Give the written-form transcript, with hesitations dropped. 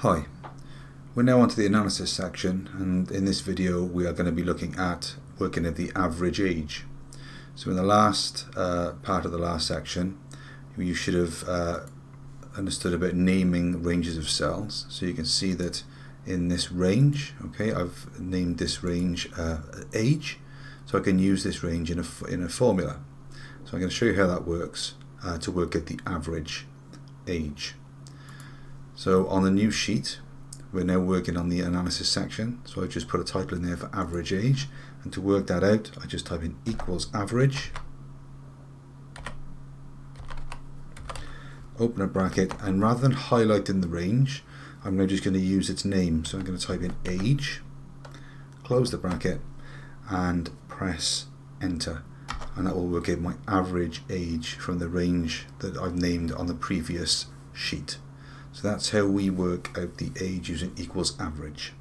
Hi, we're now onto the analysis section, and in this video we are going to be looking at working at the average age. So in the last part of the last section you should have understood about naming ranges of cells. So you can see that in this range, okay, I've named this range age, so I can use this range in a formula. So I'm going to show you how that works to work at the average age. So on the new sheet we're now working on the analysis section, so I've just put a title in there for average age, and to work that out I just type in equals average, open a bracket, and rather than highlighting the range I'm now just going to use its name. So I'm going to type in age, close the bracket and press enter, and that will work out my average age from the range that I've named on the previous sheet. So that's how we work out the age using equals average.